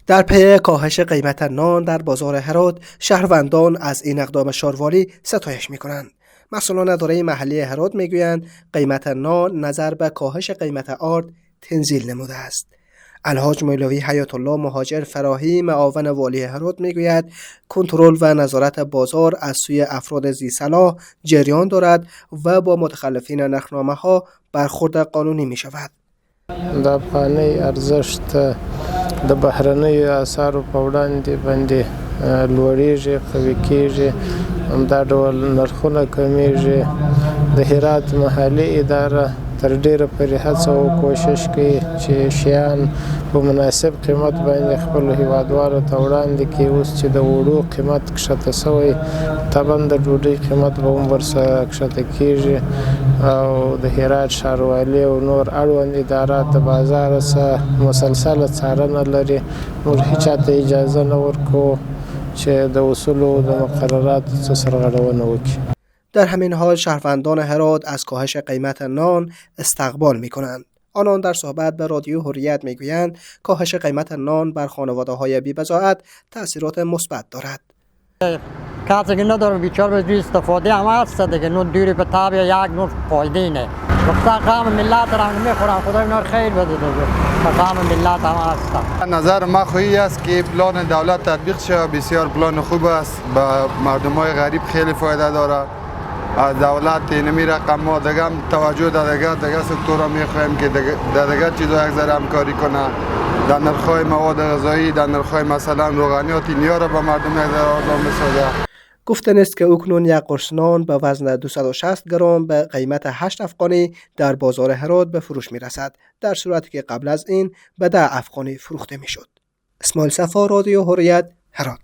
در پی کاهش قیمت نان در بازار هرات، شهروندان از این اقدام شاروالی ستایش می‌کنند. مسئولان اداره محلی هرات میگویند قیمت نان نظر به کاهش قیمت آرد تنزیل نموده است. الحاج مولوی حیات الله مهاجر فراهی معاون والی هرات میگوید کنترل و نظارت بازار از سوی افراد ذی صلاح جریان دارد و با متخلفین نرخنامه‌ها برخورد قانونی می شود. د افغانۍ ارزښت د بهرنیو اسعارو په وړاندې باندې لوړیږي، قوي کیږي، همدا ډول نرخونه کمیږي. د هرات محلي اداره تر ډیره پورې هڅه او کوشش کوي چې شیان په مناسب قیمت باندې خپلو هیوادوالو ته وړاندې کړي. اوس چې د وړو قیمت کښته شوی، طبعا د ډوډۍ قیمت به هم ورسره کښته کیږي او د هرات ښاروالي او نور اړوند ادارات د بازار سره مسلسله څارنه لري. موږ هیچا ته اجازه نه ورکوو چې د اصولو د مقرراتو څخه سرغړونه وکړي. در همین حال شهروندان هرات از کاهش قیمت نان استقبال می‌کنند. آنان در صحبت به رادیو حریت میگویند کاهش قیمت نان بر خانواده‌های بی‌بضاعت تأثیرات مثبت دارد. کسی که نداره بیچاره به استفاده هم هست دیگه، نون دوری به تابع یک نور فایده نه. وقتا قام ملت را میخورن، خدای اینا خیر بده دیگه. قام ملت هم هست. نظر ما خویی است که پلان دولت تطبیق شود، بسیار پلان خوب است، به مردمای غریب خیلی فایده داره. از دولت نمی رقم ما دیگه توجه داده، دیگه سکتورا میخوایم که دیگه چیزا یک ذره همکاری کنه. در نرخ‌های مواد غذایی، در نرخ‌های مثلا روغنیات اینیا را به مردم یک ذره آرام بسازه. گفتن است که اکنون یک قرص نان به وزن 260 گرم به قیمت 8 افغانی در بازار هرات به فروش می رسد، در صورتی که قبل از این به 10 افغانی فروخته می شد. اسماعیل صفا، رادیو حریت، هرات.